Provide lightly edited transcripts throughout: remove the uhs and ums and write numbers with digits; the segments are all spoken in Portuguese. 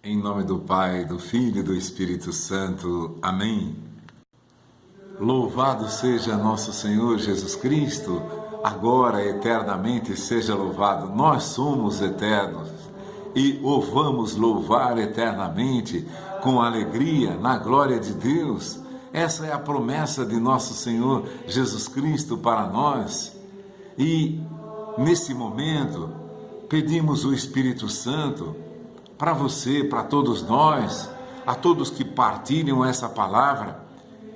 Em nome do Pai, do Filho e do Espírito Santo. Amém. Louvado seja nosso Senhor Jesus Cristo, agora eternamente seja louvado. Nós somos eternos e o vamos louvar eternamente com alegria na glória de Deus. Essa é a promessa de nosso Senhor Jesus Cristo para nós. E nesse momento pedimos o Espírito Santo para você, para todos nós, a todos que partilham essa palavra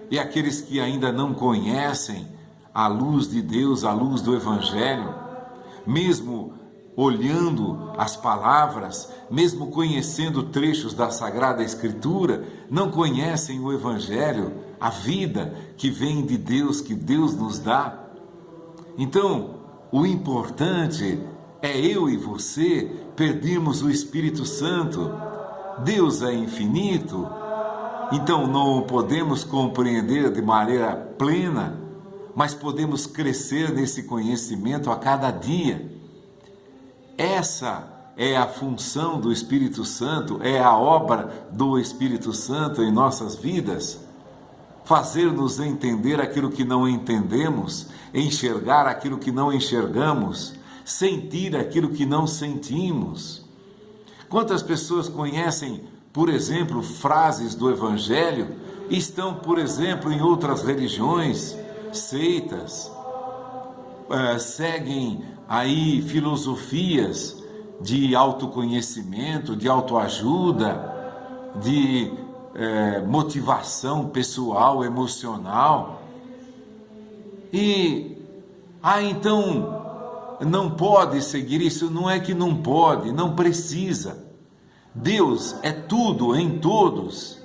e aqueles que ainda não conhecem a luz de Deus, a luz do Evangelho, mesmo olhando as palavras, mesmo conhecendo trechos da Sagrada Escritura, não conhecem o Evangelho, a vida que vem de Deus, que Deus nos dá. Então, o importante é eu e você pedirmos o Espírito Santo. Deus é infinito, então não o podemos compreender de maneira plena, mas podemos crescer nesse conhecimento a cada dia. Essa é a função do Espírito Santo, é a obra do Espírito Santo em nossas vidas. Fazer-nos entender aquilo que não entendemos, enxergar aquilo que não enxergamos, sentir aquilo que não sentimos. Quantas pessoas conhecem, por exemplo, frases do Evangelho e estão, por exemplo, em outras religiões, seitas, seguem aí filosofias de autoconhecimento, de autoajuda, de motivação pessoal, emocional. E, então, não pode seguir isso. Não é que não pode, não precisa. Deus é tudo em todos.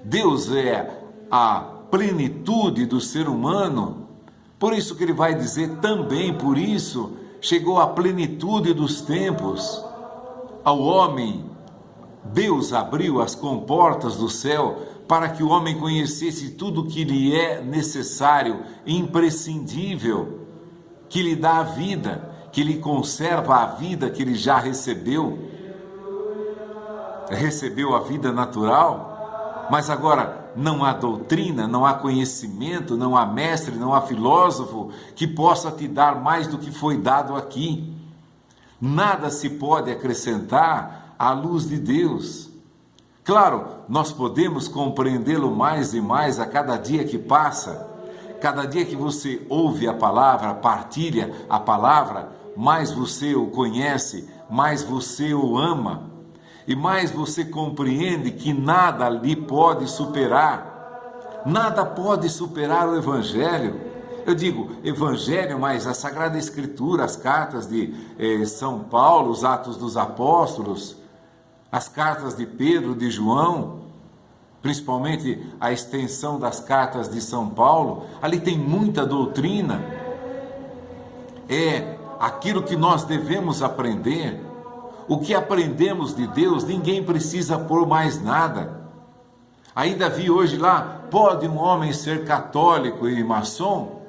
Deus é a plenitude do ser humano. Por isso que ele vai dizer também, por isso, chegou a plenitude dos tempos. Ao homem, Deus abriu as comportas do céu para que o homem conhecesse tudo que lhe é necessário, imprescindível, que lhe dá a vida, que lhe conserva a vida que ele já recebeu. Recebeu a vida natural, mas agora não há doutrina, não há conhecimento, não há mestre, não há filósofo que possa te dar mais do que foi dado aqui. Nada se pode acrescentar à luz de Deus. Claro, nós podemos compreendê-lo mais e mais a cada dia que passa. Cada dia que você ouve a palavra, partilha a palavra, mais você o conhece, mais você o ama e mais você compreende que nada lhe pode superar. Nada pode superar o Evangelho. Eu digo Evangelho, mas a Sagrada Escritura, as cartas de São Paulo, os Atos dos Apóstolos, as cartas de Pedro, de João, principalmente a extensão das cartas de São Paulo, ali tem muita doutrina. É aquilo que nós devemos aprender. O que aprendemos de Deus, ninguém precisa pôr mais nada. Ainda vi hoje lá, pode um homem ser católico e maçom?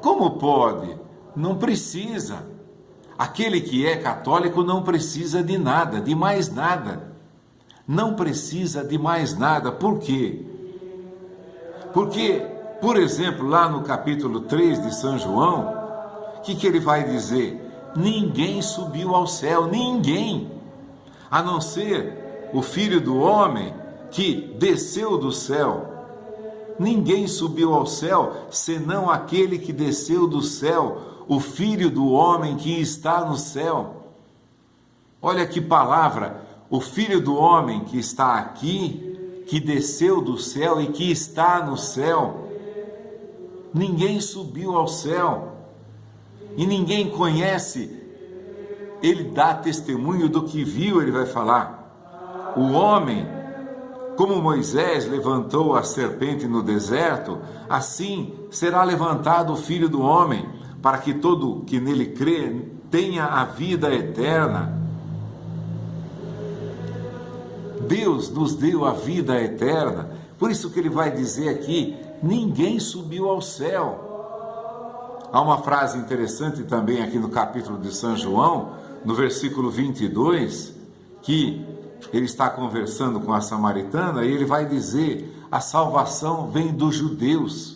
Como pode? Não precisa. Aquele que é católico não precisa de nada, de mais nada. Não precisa de mais nada. Por quê? Porque, por exemplo, lá no capítulo 3 de São João, o que ele vai dizer? Ninguém subiu ao céu, ninguém, a não ser o Filho do Homem que desceu do céu. Ninguém subiu ao céu, senão aquele que desceu do céu, o Filho do Homem que está no céu. Olha que palavra! O Filho do Homem que está aqui, que desceu do céu e que está no céu. Ninguém subiu ao céu e ninguém conhece. Ele dá testemunho do que viu, ele vai falar. O homem, como Moisés levantou a serpente no deserto, assim será levantado o Filho do Homem, para que todo que nele crê tenha a vida eterna. Deus nos deu a vida eterna, por isso que ele vai dizer aqui, ninguém subiu ao céu. Há uma frase interessante também aqui no capítulo de São João, no versículo 22, que ele está conversando com a samaritana e ele vai dizer: a salvação vem dos judeus.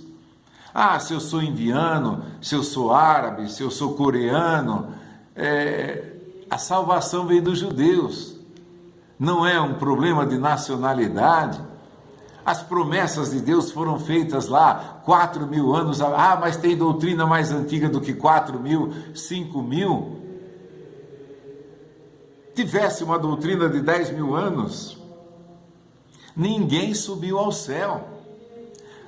Ah, se eu sou indiano, se eu sou árabe, se eu sou coreano, a salvação vem dos judeus. Não é um problema de nacionalidade. As promessas de Deus foram feitas lá 4.000 anos. Ah, mas tem doutrina mais antiga do que 4.000, 5.000. Tivesse uma doutrina de 10.000 anos, ninguém subiu ao céu.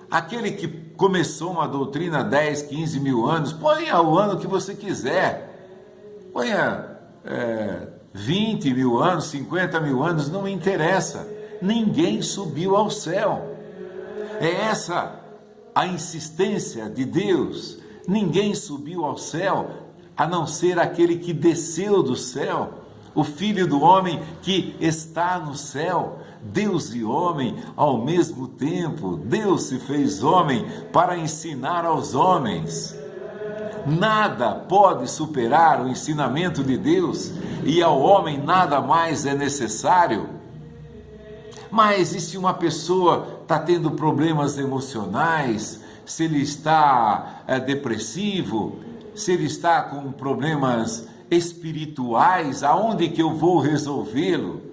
Aquele que começou uma doutrina há 10, 15 mil anos, ponha o ano que você quiser, ponha 20 mil anos, 50 mil anos, não me interessa, ninguém subiu ao céu. É essa a insistência de Deus, ninguém subiu ao céu, a não ser aquele que desceu do céu, o Filho do Homem que está no céu. Deus e homem ao mesmo tempo. Deus se fez homem para ensinar aos homens. Nada pode superar o ensinamento de Deus, e ao homem nada mais é necessário. Mas e se uma pessoa está tendo problemas emocionais, se ele está depressivo, se ele está com problemas espirituais, aonde que eu vou resolvê-lo?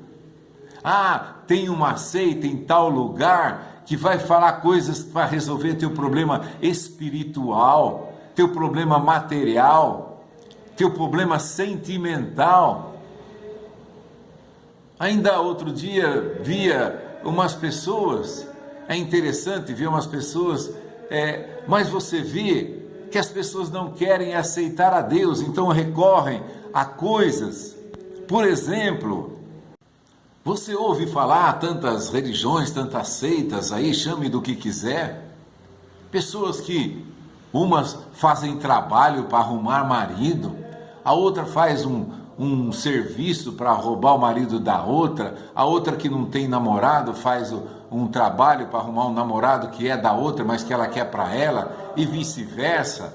Ah, tem uma seita em tal lugar que vai falar coisas para resolver teu problema espiritual, teu problema material, teu problema sentimental. Ainda outro dia via umas pessoas, é interessante ver umas pessoas, mas você vê que as pessoas não querem aceitar a Deus, então recorrem a coisas. Por exemplo, você ouve falar tantas religiões, tantas seitas aí, chame do que quiser, pessoas que umas fazem trabalho para arrumar marido, a outra faz um serviço para roubar o marido da outra, a outra que não tem namorado faz um trabalho para arrumar um namorado que é da outra, mas que ela quer para ela, e vice-versa.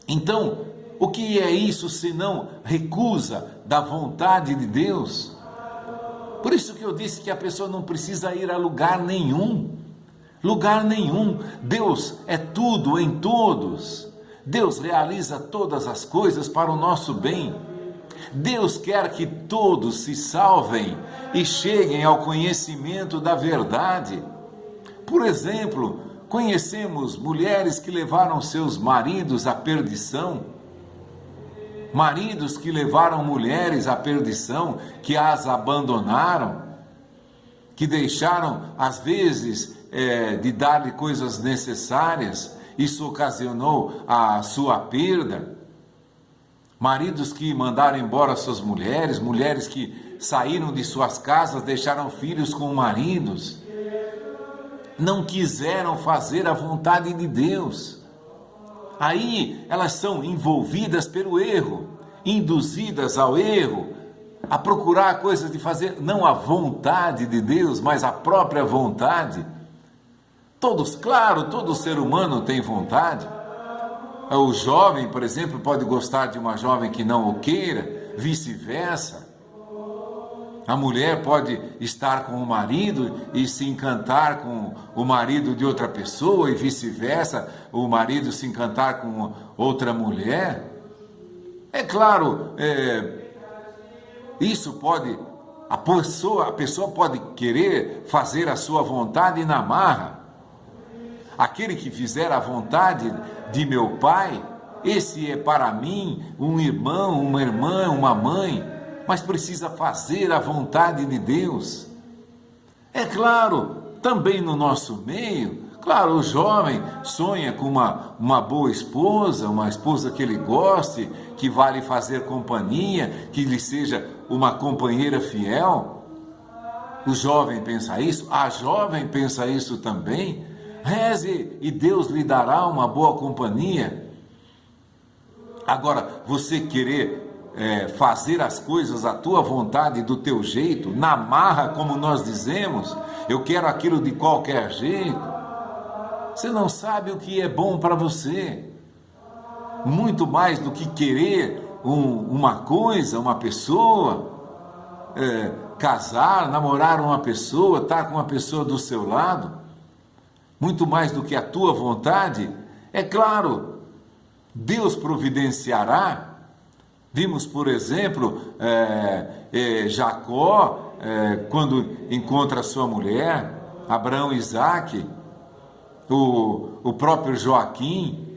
Então, o que é isso senão recusa da vontade de Deus? Por isso que eu disse que a pessoa não precisa ir a lugar nenhum. Lugar nenhum. Deus é tudo em todos. Deus realiza todas as coisas para o nosso bem. Deus quer que todos se salvem e cheguem ao conhecimento da verdade. Por exemplo, conhecemos mulheres que levaram seus maridos à perdição. Maridos que levaram mulheres à perdição, que as abandonaram, que deixaram, às vezes, de dar-lhe coisas necessárias, isso ocasionou a sua perda. Maridos que mandaram embora suas mulheres, mulheres que saíram de suas casas, deixaram filhos com maridos, não quiseram fazer a vontade de Deus. Aí elas são envolvidas pelo erro, induzidas ao erro, a procurar coisas de fazer, não a vontade de Deus, mas a própria vontade. Claro, todo ser humano tem vontade. O jovem, por exemplo, pode gostar de uma jovem que não o queira, vice-versa. A mulher pode estar com o marido e se encantar com o marido de outra pessoa, e vice-versa, o marido se encantar com outra mulher. É claro, isso pode, a pessoa pode querer fazer a sua vontade na marra. Aquele que fizer a vontade de meu Pai, esse é para mim um irmão, uma irmã, uma mãe, mas precisa fazer a vontade de Deus. É claro, também no nosso meio, claro, o jovem sonha com uma boa esposa, uma esposa que ele goste, que vá lhe fazer companhia, que lhe seja uma companheira fiel. O jovem pensa isso, a jovem pensa isso também. Reze e Deus lhe dará uma boa companhia. Agora, você querer fazer as coisas à tua vontade, do teu jeito, na marra, como nós dizemos, eu quero aquilo de qualquer jeito, você não sabe o que é bom para você. Muito mais do que querer uma coisa, uma pessoa, casar, namorar uma pessoa, estar com uma pessoa do seu lado, muito mais do que a tua vontade, é claro, Deus providenciará. Vimos, por exemplo, Jacó, quando encontra sua mulher, Abraão e Isaque, o próprio Joaquim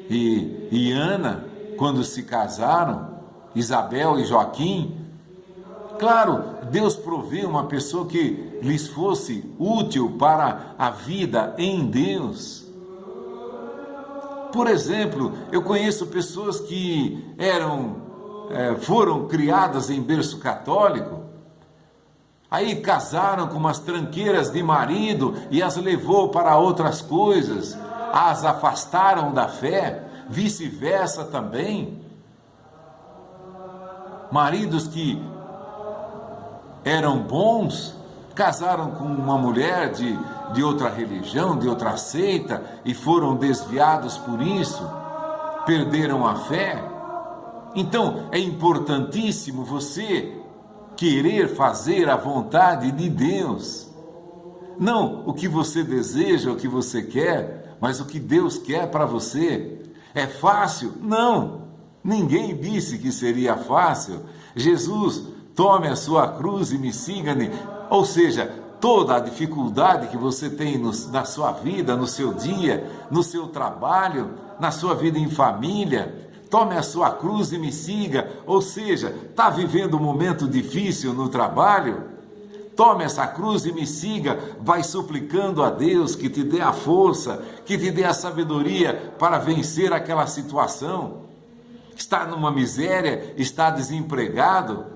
e Ana, quando se casaram, Isabel e Joaquim. Claro, Deus provê uma pessoa que lhes fosse útil para a vida em Deus. Por exemplo, eu conheço pessoas que foram criadas em berço católico, aí casaram com umas tranqueiras de marido e as levou para outras coisas, as afastaram da fé, vice-versa também. Maridos que eram bons, casaram com uma mulher de outra religião, de outra seita, e foram desviados por isso, perderam a fé. Então, é importantíssimo você querer fazer a vontade de Deus. Não o que você deseja, o que você quer, mas o que Deus quer para você. É fácil? Não. Ninguém disse que seria fácil. Jesus, tome a sua cruz e me siga. Ou seja, toda a dificuldade que você tem na sua vida, no seu dia, no seu trabalho, na sua vida em família, tome a sua cruz e me siga. Ou seja, está vivendo um momento difícil no trabalho? Tome essa cruz e me siga. Vai suplicando a Deus que te dê a força, que te dê a sabedoria para vencer aquela situação. Está numa miséria, está desempregado.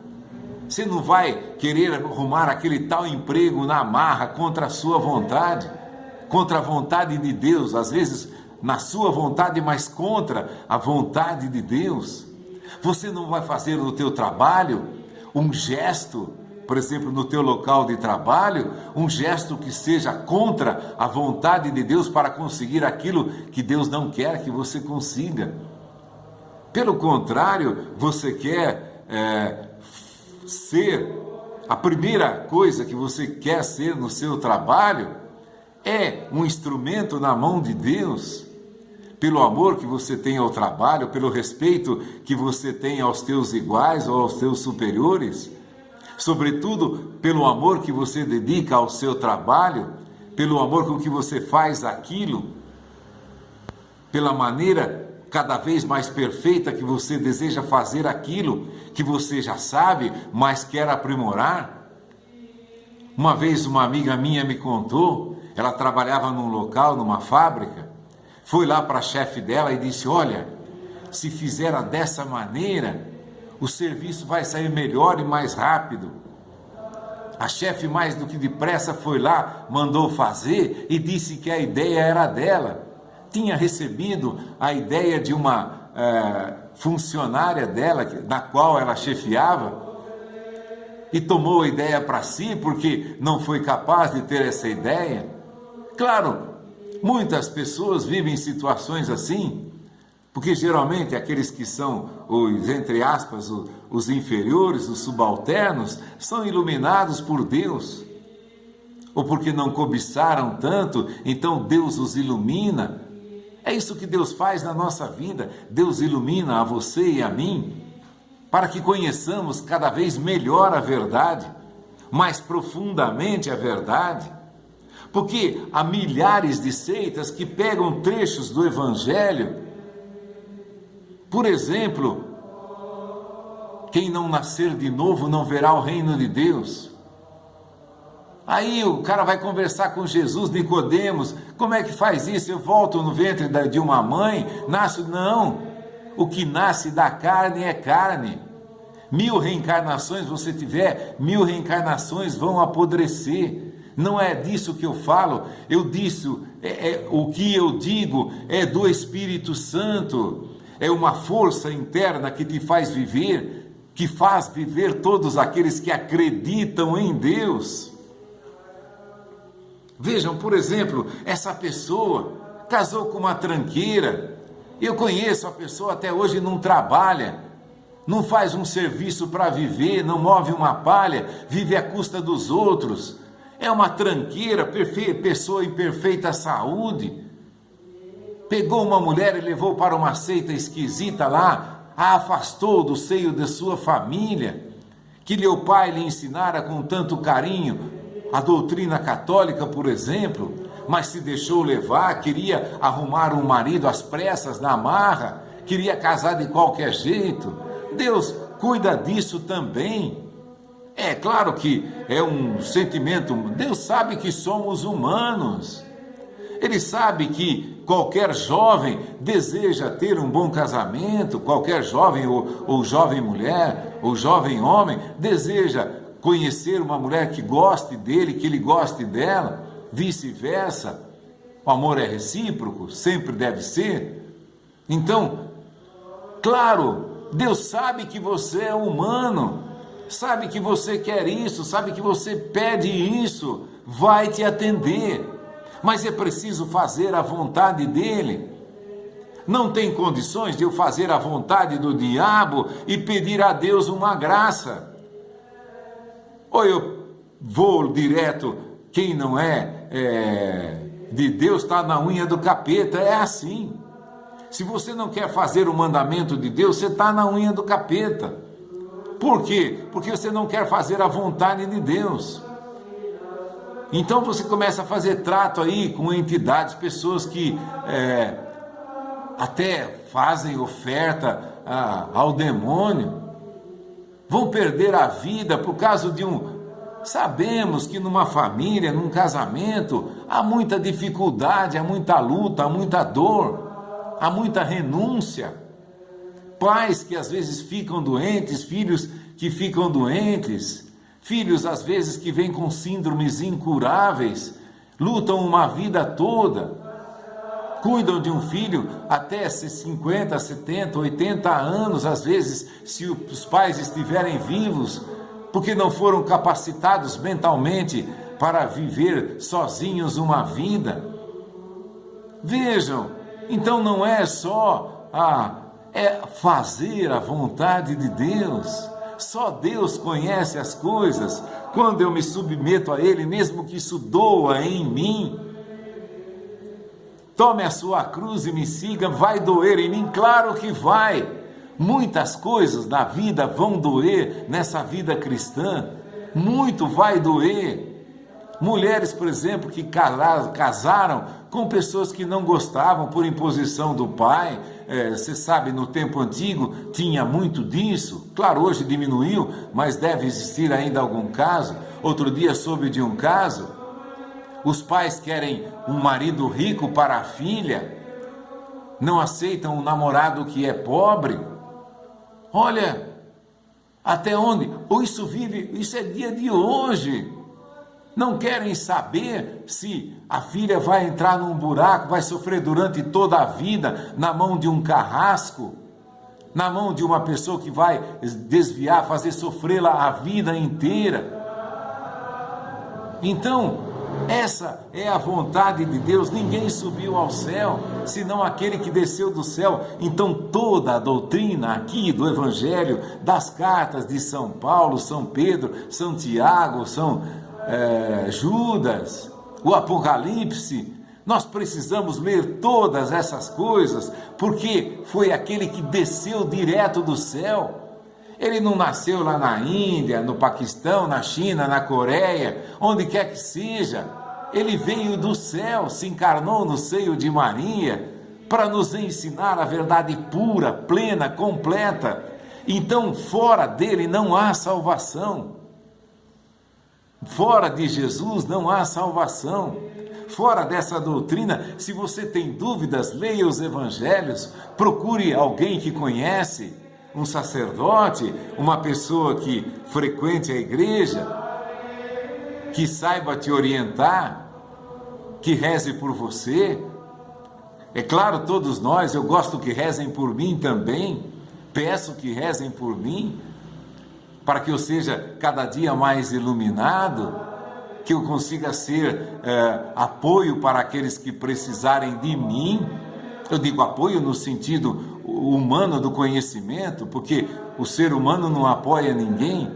Você não vai querer arrumar aquele tal emprego na marra contra a sua vontade, contra a vontade de Deus, às vezes na sua vontade, mas contra a vontade de Deus. Você não vai fazer no teu trabalho um gesto, por exemplo, no teu local de trabalho, um gesto que seja contra a vontade de Deus para conseguir aquilo que Deus não quer que você consiga. Pelo contrário, você quer ser, a primeira coisa que você quer ser no seu trabalho é um instrumento na mão de Deus, pelo amor que você tem ao trabalho, pelo respeito que você tem aos teus iguais ou aos teus superiores, sobretudo pelo amor que você dedica ao seu trabalho, pelo amor com que você faz aquilo, pela maneira cada vez mais perfeita que você deseja fazer aquilo que você já sabe, mas quer aprimorar. Uma vez uma amiga minha me contou, ela trabalhava num local, numa fábrica, foi lá para a chefe dela e disse: olha, se fizer dessa maneira, o serviço vai sair melhor e mais rápido. A chefe, mais do que depressa, foi lá, mandou fazer e disse que a ideia era dela. Tinha recebido a ideia de uma funcionária dela, na qual ela chefiava, e tomou a ideia para si, porque não foi capaz de ter essa ideia. Claro, muitas pessoas vivem situações assim, porque geralmente aqueles que são os, entre aspas, os inferiores, os subalternos, são iluminados por Deus, ou porque não cobiçaram tanto, então Deus os ilumina. É isso que Deus faz na nossa vida. Deus ilumina a você e a mim, para que conheçamos cada vez melhor a verdade, mais profundamente a verdade. Porque há milhares de seitas que pegam trechos do Evangelho. Por exemplo, quem não nascer de novo não verá o reino de Deus. Aí o cara vai conversar com Jesus, Nicodemos, como é que faz isso? Eu volto no ventre de uma mãe, nasço? Não, o que nasce da carne é carne. 1000 reencarnações você tiver, 1000 reencarnações vão apodrecer. Não é disso que eu falo, eu disse, o que eu digo é do Espírito Santo, é uma força interna que te faz viver, que faz viver todos aqueles que acreditam em Deus. Vejam, por exemplo, essa pessoa casou com uma tranqueira. Eu conheço a pessoa, até hoje não trabalha, não faz um serviço para viver, não move uma palha, vive à custa dos outros. É uma tranqueira, pessoa em perfeita saúde. Pegou uma mulher e levou para uma seita esquisita lá, a afastou do seio de sua família, que o pai lhe ensinara com tanto carinho a doutrina católica, por exemplo, mas se deixou levar, queria arrumar um marido às pressas, na marra, queria casar de qualquer jeito. Deus cuida disso também. É claro que é um sentimento, Deus sabe que somos humanos. Ele sabe que qualquer jovem deseja ter um bom casamento, qualquer jovem ou jovem mulher, ou jovem homem, deseja conhecer uma mulher que goste dele, que ele goste dela, vice-versa. O amor é recíproco, sempre deve ser. Então, claro, Deus sabe que você é humano, sabe que você quer isso, sabe que você pede isso, vai te atender. Mas é preciso fazer a vontade dele. Não tem condições de eu fazer a vontade do diabo e pedir a Deus uma graça. Ou eu vou direto, quem não é de Deus está na unha do capeta, é assim. Se você não quer fazer o mandamento de Deus, você está na unha do capeta. Por quê? Porque você não quer fazer a vontade de Deus. Então você começa a fazer trato aí com entidades, pessoas que até fazem oferta ao demônio, vão perder a vida por causa de Sabemos que numa família, num casamento, há muita dificuldade, há muita luta, há muita dor, há muita renúncia. Pais que às vezes ficam doentes, filhos que ficam doentes, filhos às vezes que vêm com síndromes incuráveis, lutam uma vida toda, cuidam de um filho até 50, 70, 80 anos, às vezes, se os pais estiverem vivos, porque não foram capacitados mentalmente para viver sozinhos uma vida. Vejam, então não é só fazer a vontade de Deus. Só Deus conhece as coisas. Quando eu me submeto a Ele, mesmo que isso doa em mim, tome a sua cruz e me siga, vai doer em mim? Claro que vai. Muitas coisas na vida vão doer nessa vida cristã, muito vai doer. Mulheres, por exemplo, que casaram com pessoas que não gostavam por imposição do pai. Você sabe, no tempo antigo tinha muito disso. Claro, hoje diminuiu, mas deve existir ainda algum caso. Outro dia soube de um caso. Os pais querem um marido rico para a filha, não aceitam um namorado que é pobre. Olha, até onde? Isso é dia de hoje. Não querem saber se a filha vai entrar num buraco, vai sofrer durante toda a vida na mão de um carrasco, na mão de uma pessoa que vai desviar, fazer sofrê-la a vida inteira. Então, essa é a vontade de Deus. Ninguém subiu ao céu, senão aquele que desceu do céu. Então toda a doutrina aqui do Evangelho, das cartas de São Paulo, São Pedro, São Tiago, São Judas, o Apocalipse, nós precisamos ler todas essas coisas, porque foi aquele que desceu direto do céu. Ele não nasceu lá na Índia, no Paquistão, na China, na Coreia, onde quer que seja. Ele veio do céu, se encarnou no seio de Maria, para nos ensinar a verdade pura, plena, completa. Então, fora dele não há salvação. Fora de Jesus não há salvação. Fora dessa doutrina, se você tem dúvidas, leia os evangelhos, procure alguém que conhece, um sacerdote, uma pessoa que frequente a igreja, que saiba te orientar, que reze por você. É claro, todos nós, eu gosto que rezem por mim também, peço que rezem por mim, para que eu seja cada dia mais iluminado, que eu consiga ser apoio para aqueles que precisarem de mim. Eu digo apoio no sentido humano do conhecimento, porque o ser humano não apoia ninguém,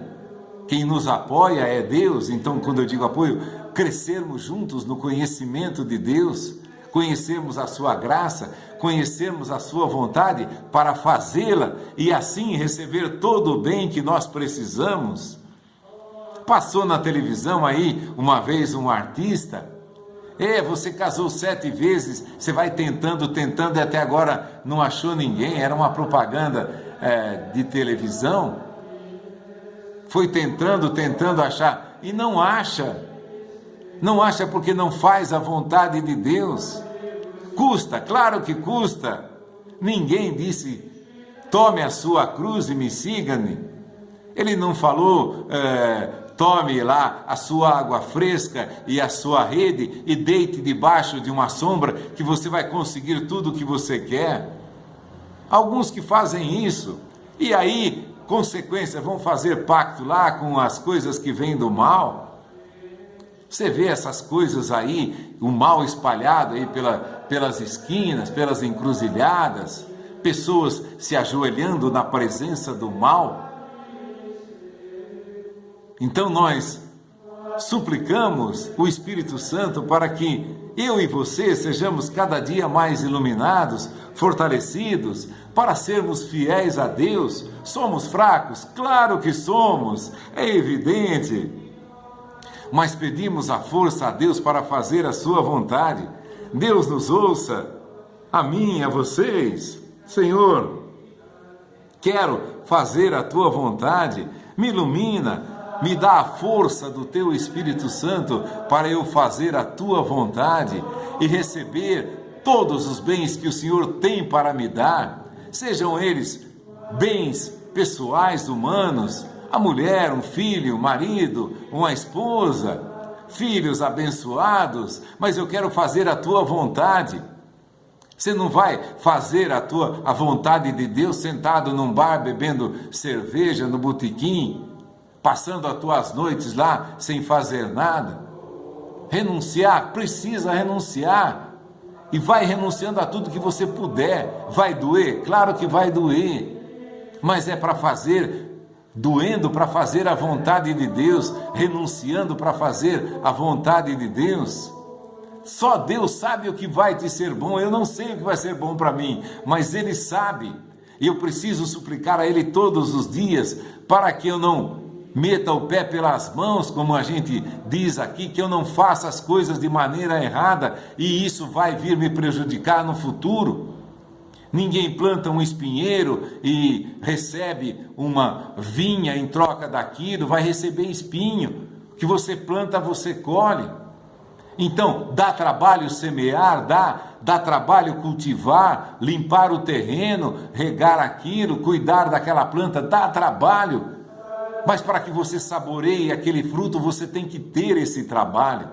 quem nos apoia é Deus. Então, quando eu digo apoio, crescermos juntos no conhecimento de Deus, conhecermos a sua graça, conhecermos a sua vontade para fazê-la e assim receber todo o bem que nós precisamos. Passou na televisão aí uma vez um artista, você casou 7 vezes, você vai tentando e até agora não achou ninguém. Era uma propaganda de televisão, foi tentando achar e não acha porque não faz a vontade de Deus. Custa, claro que custa. Ninguém disse, tome a sua cruz e me siga-me. Ele não falou, tome lá a sua água fresca e a sua rede e deite debaixo de uma sombra que você vai conseguir tudo o que você quer. Alguns que fazem isso, e aí, consequência, vão fazer pacto lá com as coisas que vêm do mal. Você vê essas coisas aí, o mal espalhado aí pelas esquinas, pelas encruzilhadas, pessoas se ajoelhando na presença do mal. Então nós suplicamos o Espírito Santo para que eu e você sejamos cada dia mais iluminados, fortalecidos, para sermos fiéis a Deus. Somos fracos? Claro que somos, é evidente. Mas pedimos a força a Deus para fazer a sua vontade. Deus nos ouça, a mim e a vocês. Senhor, quero fazer a tua vontade, me ilumina, me dá a força do teu Espírito Santo para eu fazer a tua vontade e receber todos os bens que o Senhor tem para me dar, sejam eles bens pessoais, humanos, a mulher, um filho, um marido, uma esposa, filhos abençoados, mas eu quero fazer a tua vontade. Você não vai fazer a vontade de Deus sentado num bar bebendo cerveja no botequim, passando as tuas noites lá sem fazer nada. Renunciar, precisa renunciar. E vai renunciando a tudo que você puder. Vai doer? Claro que vai doer. Mas é para fazer, doendo para fazer a vontade de Deus, renunciando para fazer a vontade de Deus. Só Deus sabe o que vai te ser bom. Eu não sei o que vai ser bom para mim, mas Ele sabe. E eu preciso suplicar a Ele todos os dias para que eu não meta o pé pelas mãos, como a gente diz aqui, que eu não faça as coisas de maneira errada e isso vai vir me prejudicar no futuro. Ninguém planta um espinheiro e recebe uma vinha em troca daquilo, vai receber espinho. O que você planta, você colhe. Então, dá trabalho semear, dá trabalho cultivar, limpar o terreno, regar aquilo, cuidar daquela planta, dá trabalho. Mas para que você saboreie aquele fruto, você tem que ter esse trabalho.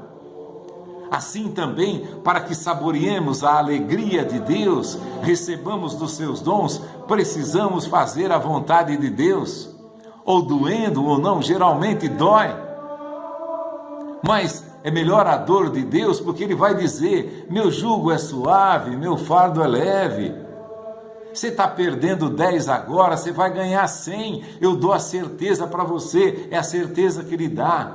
Assim também, para que saboreemos a alegria de Deus, recebamos dos seus dons, precisamos fazer a vontade de Deus. Ou doendo ou não, geralmente dói. Mas é melhor a dor de Deus, porque Ele vai dizer, meu jugo é suave, meu fardo é leve. Você está perdendo 10 agora, você vai ganhar 100. Eu dou a certeza para você, é a certeza que Ele dá.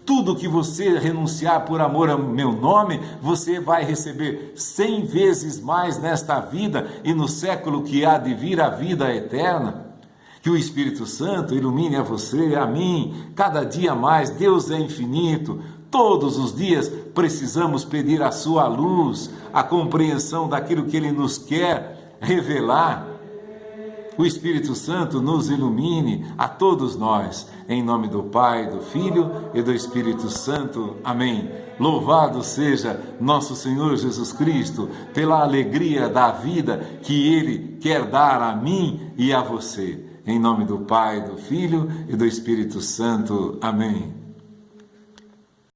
Tudo que você renunciar por amor ao meu nome, você vai receber 100 vezes mais nesta vida e no século que há de vir, a vida eterna. Que o Espírito Santo ilumine a você, a mim, cada dia mais. Deus é infinito. Todos os dias precisamos pedir a sua luz, a compreensão daquilo que Ele nos quer revelar. O Espírito Santo nos ilumine a todos nós, em nome do Pai, do Filho e do Espírito Santo. Amém. Louvado seja nosso Senhor Jesus Cristo pela alegria da vida que Ele quer dar a mim e a você. Em nome do Pai, do Filho e do Espírito Santo. Amém.